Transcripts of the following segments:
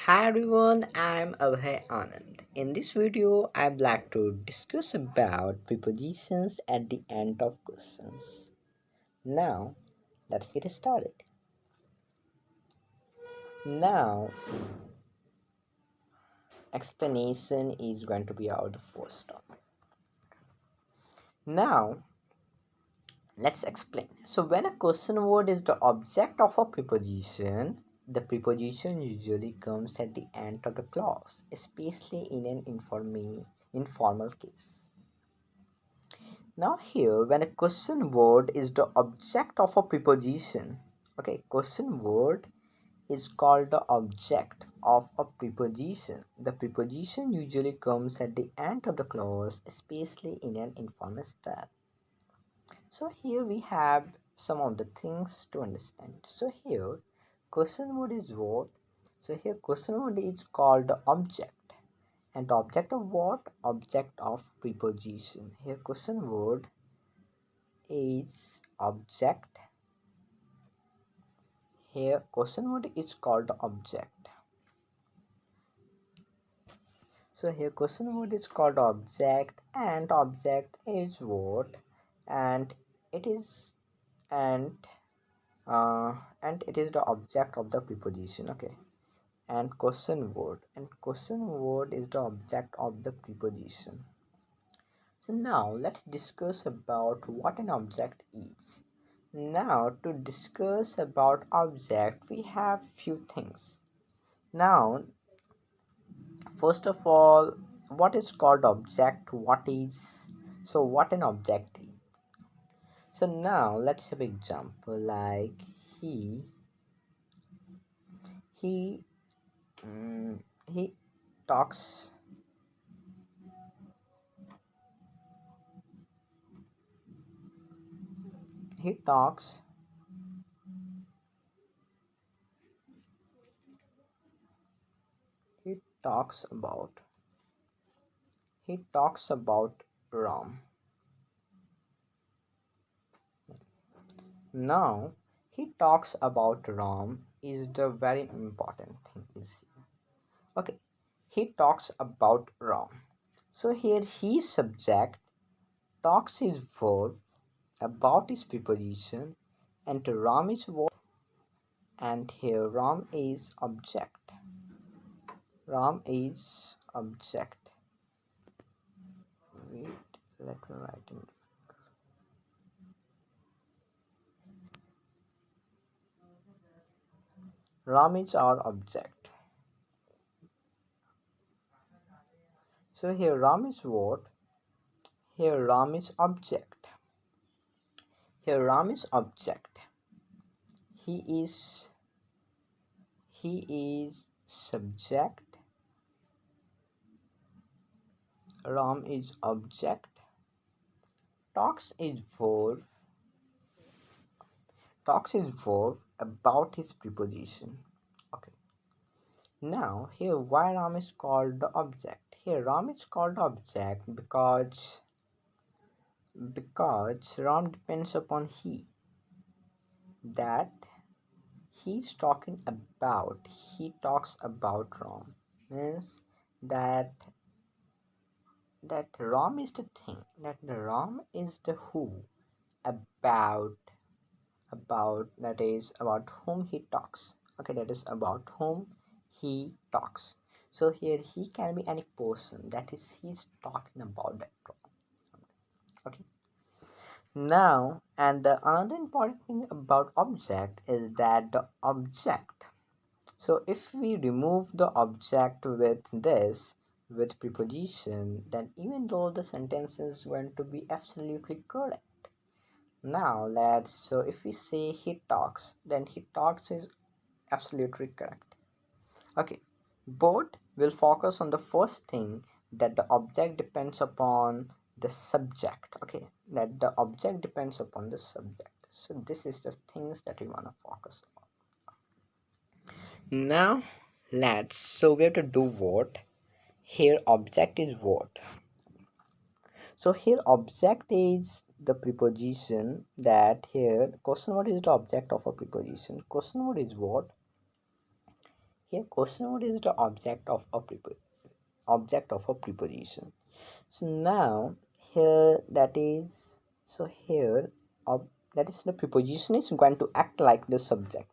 Hi everyone, I'm Abhay Anand. In this video, I'd like to discuss about prepositions at the end of questions. Now, let's get started. Now, explanation is going to be our first topic. Now, let's explain. So, when a question word is the object of a preposition, the preposition usually comes at the end of the clause, especially in an informal case. Now here, when a question word is the object of a preposition, okay, question word is called the object of a preposition. The preposition usually comes at the end of the clause, especially in an informal style. So here we have some of the things to understand. So here, question word is what? So here, question word is called the object. And the object of what? Object of preposition. Here, question word is object. Here question word is called object. So here question word is called object, and object is what, and it is and and it is the object of the preposition. Okay, and question word is the object of the preposition. So now let's discuss about what an object is. Now to discuss about object, we have few things. Now, first of all, what is called object? What is what an object is? So now let's have example like he he mm, he talks he talks he talks about Ram. Now he talks about Ram is the very important thing is here. Okay, he talks about Ram. So here he is subject, talks is verb, about is preposition, and Ram is what? And here Ram is object. Ram is object. Wait, let me write it. Ram is our object. So here Ram is what? Here Ram is object. Here Ram is object. He is he is subject. Ram is object. Talks is verb. Talks is verb, about his preposition. Okay. Now here why Ram is called the object? Here Ram is called object because Ram depends upon he, that he's talking about. He talks about Ram, means that Ram is the thing, that the Ram is the who, about that is about whom he talks. Okay, that is about whom he talks. So here he can be any person, that is he's talking about that Ram. Okay, now and the another important thing about object is that the object, so if we remove the object with preposition, then even though the sentence is going to be absolutely correct. Now let's, so if we say he talks, then he talks is absolutely correct. Okay, both will focus on the first thing, that the object depends upon the subject. Okay, that the object depends upon the subject. So this is the things that we want to focus on. Now let's, so we have to do what? Here object is what? So here object is the preposition, that here question word is the object of a preposition. Question word is what? here question word is the object of a preposition. So now here that is so here that is the preposition is going to act like the subject.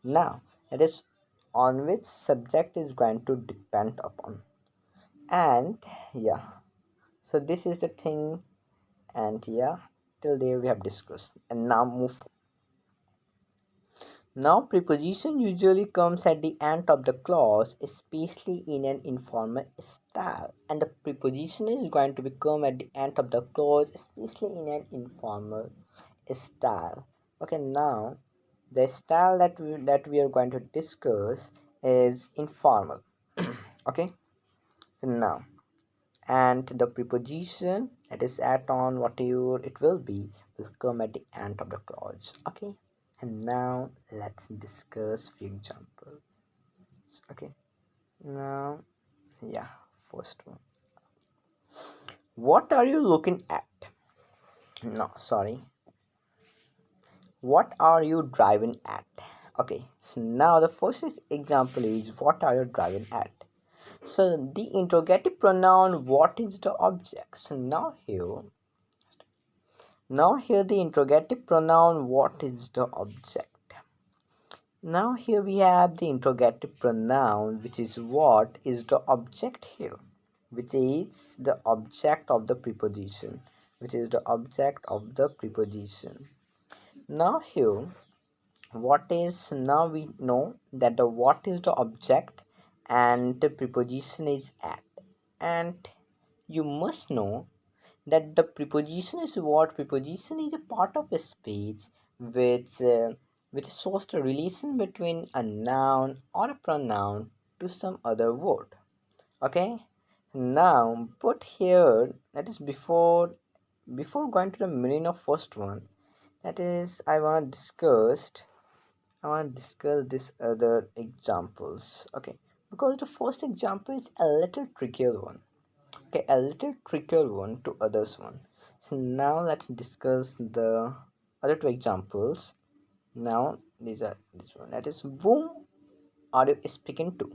Now that is on which subject is going to depend upon. And yeah, so this is the thing, and yeah, till there we have discussed, and now move. Now preposition usually comes at the end of the clause, especially in an informal style, and the preposition is going to become at the end of the clause, especially in an informal style. Okay, now the style that we are going to discuss is informal. Okay, so now, and the preposition that is add on whatever it will come at the end of the clause. Okay, and now let's discuss few examples. Okay, now yeah, first one, what are you looking at? No, sorry, what are you driving at? Okay, so now the first example is what are you driving at. So the interrogative pronoun what is the object. So now here the interrogative pronoun what is the object. Now here we have the interrogative pronoun which is what is the object here, which is the object of the preposition, which is the object of the preposition. Now here what is, now we know that the what is the object and the preposition is at, and you must know that the preposition is what. Preposition is a part of a speech which shows the relation between a noun or a pronoun to some other word. Okay, now but here that is before going to the meaning of first one, that is I want to discuss this other examples. Okay, because the first example is a little trickier one. Okay, a little trickier one to others one. So now let's discuss the other two examples. Now these are this one, that is whom are you speaking to.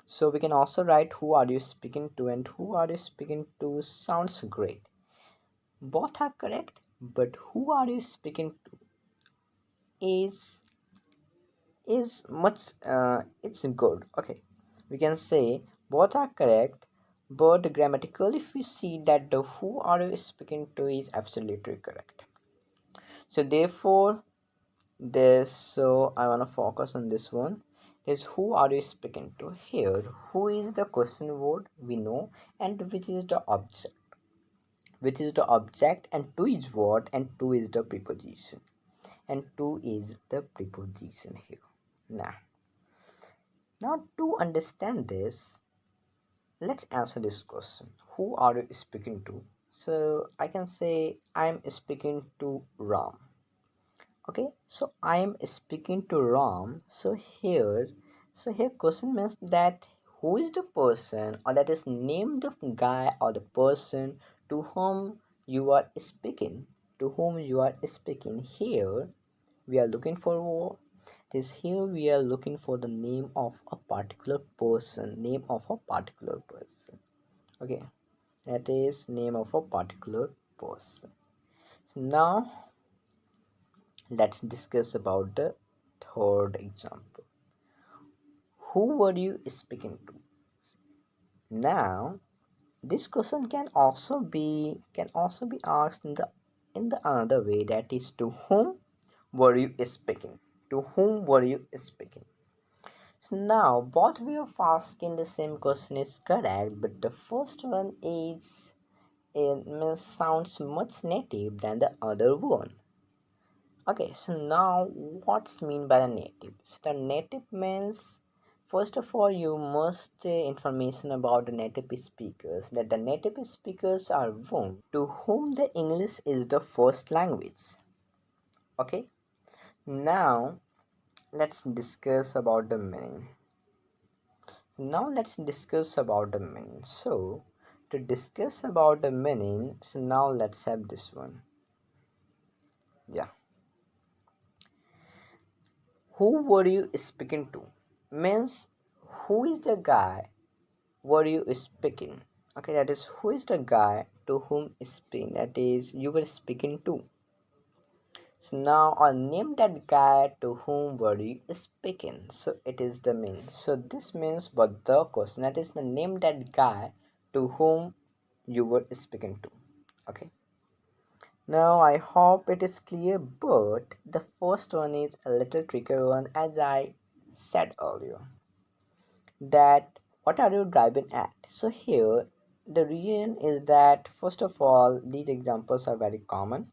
So we can also write who are you speaking to, and who are you speaking to sounds great. Both are correct, but who are you speaking to is much it's good. Okay, we can say both are correct, but grammatically if we see that the who are you speaking to is absolutely correct. So therefore this, so I want to focus on this one, is who are you speaking to. Here who is the question word we know, and which is the object and to is what, and to is the preposition, and to is the preposition here. Now to understand this, let's answer this question, who are you speaking to. So I can say I'm speaking to Ram. Okay, so I am speaking to Ram. So here question means that who is the person, or that is name the guy or the person to whom you are speaking, here we are looking for what is, here we are looking for the name of a particular person, okay, that is name of a particular person. Now let's discuss about the third example, who were you speaking to. Now this question can also be asked in the another way, that is to whom were you speaking, so now both way of asking the same question is correct, but the first one is, it means sounds much native than the other one. Okay, so now what's mean by the native? So the native means, first of all you must information about the native speakers, that the native speakers are whom, to whom the English is the first language. Okay, now let's discuss about the meaning. So to discuss about the meaning, so now let's have this one. Yeah, who were you speaking to? means who is the guy were you speaking. Okay, that is who is the guy to whom speaking, that is you were speaking to. So now I'll name that guy to whom were you speaking. So it is the mean. So this means but the question, that is the name that guy to whom you were speaking to. Okay. Now I hope it is clear, but the first one is a little trickier one, as I said earlier. That what are you driving at? So here the reason is that first of all these examples are very common,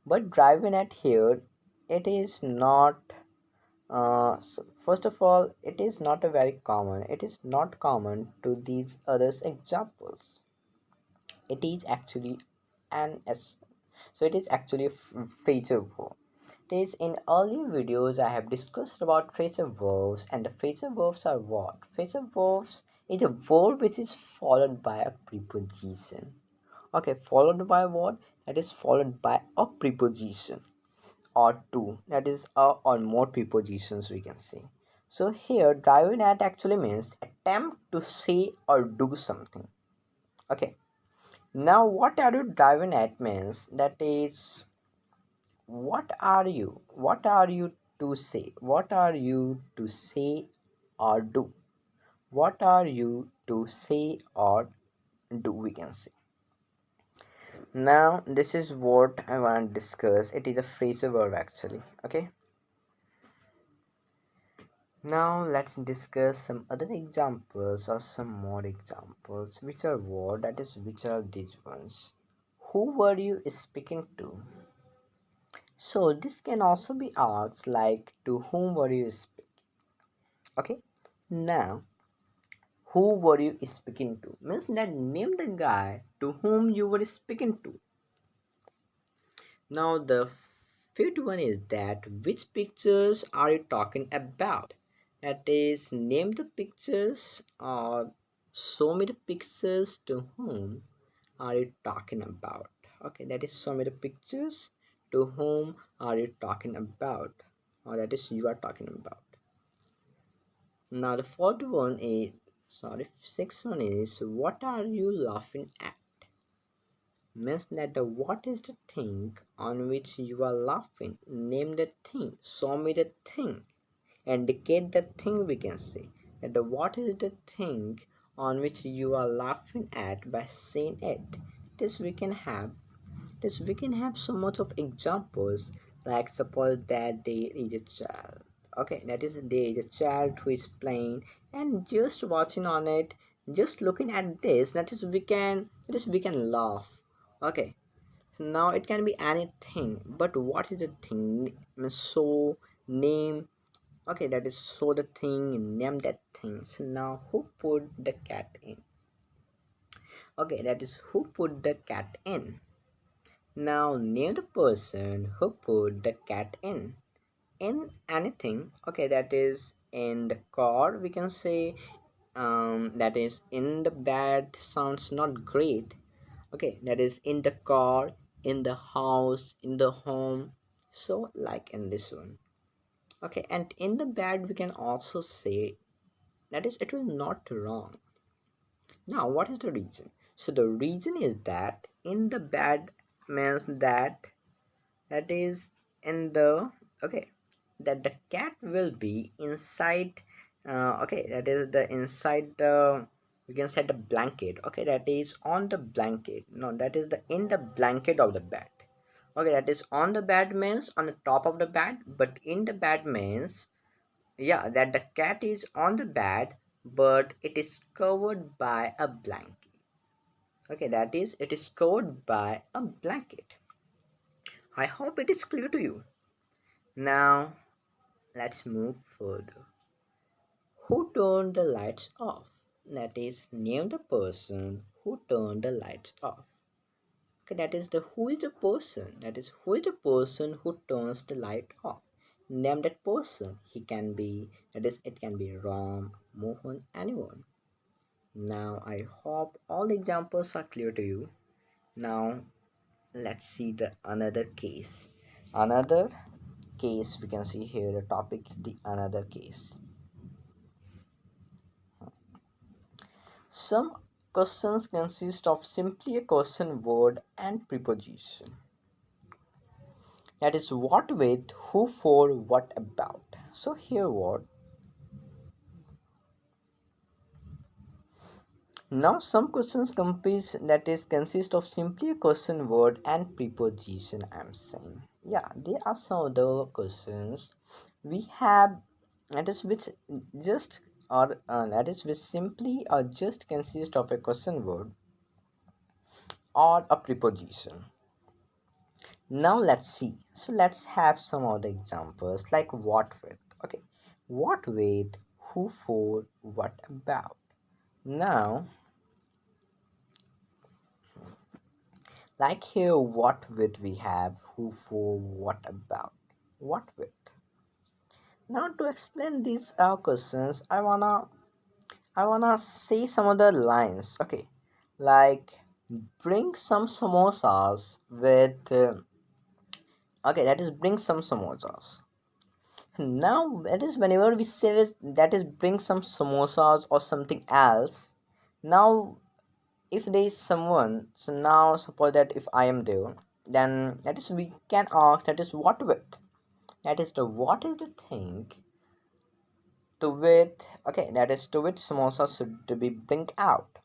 but driving at here it is not so first of all it is not a very common, it is not common to these others examples. It is actually an s so it is actually a phrasal verb. It is in earlier videos I have discussed about phrasal verbs, and the phrasal verbs are what? Phrasal verbs is a verb which is followed by a preposition. Okay, followed by what? That is followed by a preposition or two, that is or more prepositions we can say. So here driving at actually means attempt to say or do something. Okay, now what are you driving at means that is what are you to say, what are you to say or do, what are you to say or do we can say. Now this is what I want to discuss. It is a phrasal verb actually. Okay, now let's discuss some other examples or some more examples which are what, that is which are these ones. Who were you speaking to? So this can also be asked like to whom were you speaking. Okay, now who were you speaking to means that name the guy to whom you were speaking to. Now the fifth one is that which pictures are you talking about? That is name the pictures or show me the pictures to whom are you talking about. Okay, that is show me the pictures to whom are you talking about, or that is you are talking about. Now the fourth one is, sorry, sixth one is what are you laughing at? Means that the what is the thing on which you are laughing. Name the thing, show me the thing, indicate the thing we can say. That the what is the thing on which you are laughing at by saying it. This we can have this we can have so much of examples, like suppose that there is a child. Okay, that is there is a child who is playing and just watching on it, just looking at this, that is we can laugh. Okay, now it can be anything, but what is the thing? So name. Okay, that is so the thing, name that thing. So now who put the cat in? Okay, that is who put the cat in. Now name the person who put the cat in anything. Okay, that is in the car we can say. That is in the bed sounds not great. Okay, that is in the car, in the house, in the home, so like in this one. Okay, and in the bed we can also say, that is it will not wrong. Now what is the reason? So the reason is that in the bed means that is in the, okay, that the cat will be inside. Okay, that is the inside the, we can say the blanket. Okay, that is on the blanket. No, that is the in the blanket of the bed. Okay, that is on the bed means on the top of the bed, but in the bed means, yeah, that the cat is on the bed but it is covered by a blanket. Okay, that is it is covered by a blanket. I hope it is clear to you. Now let's move further. Who turned the lights off? That is name the person who turned the lights off. Okay, that is the who is the person. That is who is the person who turns the light off. Name that person. He can be, that is it can be Ram, Mohan, anyone. Now I hope all the examples are clear to you. Now let's see the another case. Another case we can see here, the topic is the another case. Some questions consist of simply a question word and preposition. That is what with, who for, what about. So here what? Now some questions consist of simply a question word and preposition. I'm saying, yeah, there are some other questions we have that is which just or that is which simply or just consist of a question word or a preposition. Now let's see. So let's have some other examples like what with. Okay, what with, who for, what about. Now, like here, what with we have, who for, what about. What with. Now to explain these questions, I wanna say some other lines. Okay, like bring some samosas with. Okay, that is bring some samosas. Now that is whenever we say this, that is bring some samosas or something else. Now if there is someone, so now suppose that if I am there, then that is we can ask that is what with. That is the what is the thing to with. Okay, that is to which samosa should be bring out.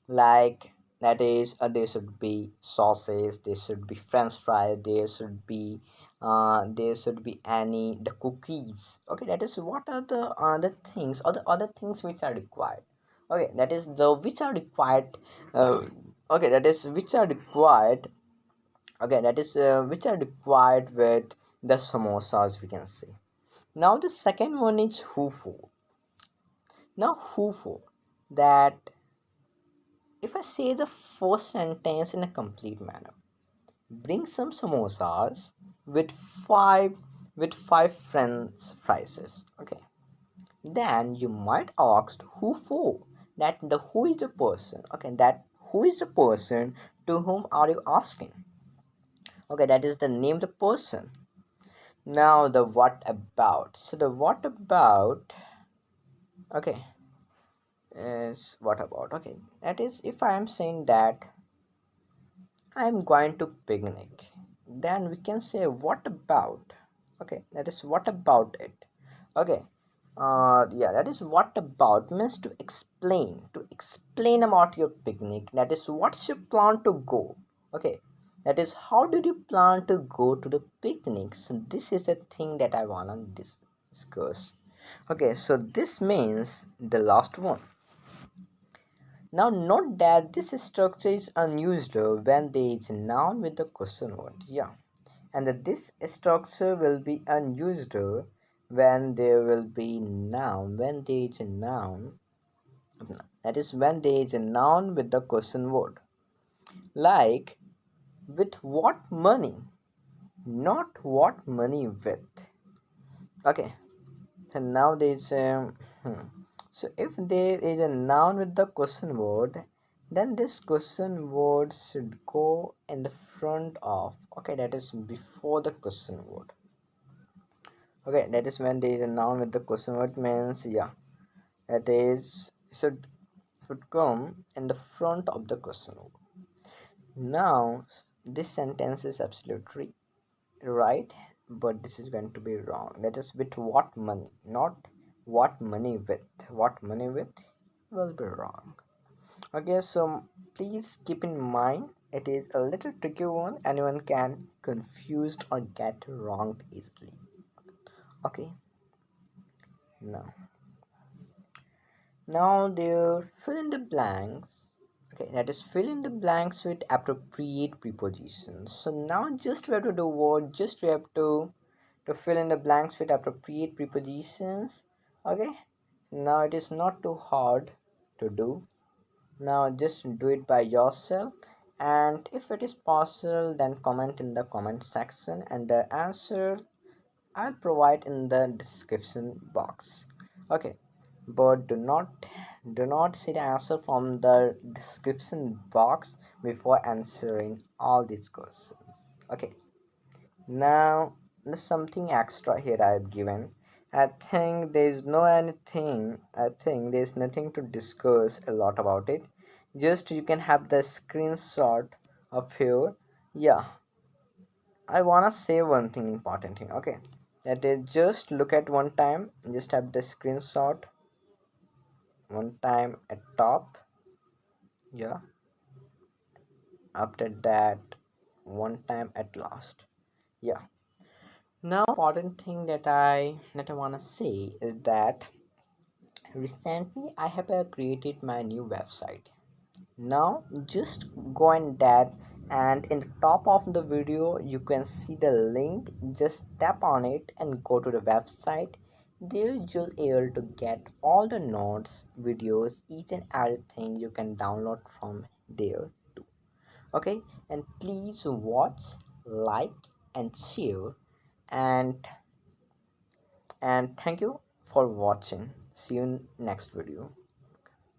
Like that is there should be sauces, there should be french fries, there should be any the cookies. Okay, that is what are the other things or the other things which are required. Okay, that is the which are required. Okay, that is which are required. Okay, that is which are required with the samosas, we can say. Now the second one is who for. Now who for, that if I say the first sentence in a complete manner, bring some samosas with five french fries. Okay. Then you might ask who for. That the who is the person. Okay, that who is the person to whom are you asking? Okay, that is the name of the person. Now the what about. So the what about, okay, is what about. Okay, that is if I am saying that I'm going to picnic, then we can say what about. Okay, that is what about it. Okay, yeah, that is what about means to explain about your picnic. That is what's your plan to go. Okay, that is how did you plan to go to the picnic. So this is the thing that I wanna discuss. Okay, so this means the last one. Now note that this structure is unused when there is a noun with the question word. Yeah. And that this structure will be unused when there will be noun. When there is a noun. That is when there is a noun with the question word. Like with what money? Not what money with. Okay. And now there is so if there is a noun with the question word, then this question word should go in the front of. Okay, that is before the question word. Okay, that is when there is a noun with the question word means, yeah, that is should come in the front of the question word. Now this sentence is absolutely right, but this is going to be wrong. That is with what money, not what money with. What money with will be wrong. Okay, so please keep in mind it is a little tricky one. Anyone can confused or get wrong easily. Okay, now there fill in the blanks. Okay, that is fill in the blanks with appropriate prepositions. So now just we have to do what? Just we have to fill in the blanks with appropriate prepositions. Okay, now it is not too hard to do. Now just do it by yourself, and if it is possible then comment in the comment section, and the answer I'll provide in the description box. Okay, but do not see the answer from the description box before answering all these questions. Okay, now there's something extra here I've given. I think there's no anything. I think there's nothing to discuss a lot about it. Just you can have the screenshot of here. Yeah, I wanna say one thing important thing. Okay, that is just look at one time. Just have the screenshot one time at top. Yeah, after that one time at last. Yeah. Now important thing that I wanna say is that recently I have created my new website. Now just go on that, and in the top of the video you can see the link. Just tap on it and go to the website. There you'll able to get all the notes, videos, each and everything you can download from there too. Okay, and please watch, like and share, and thank you for watching. See you in next video.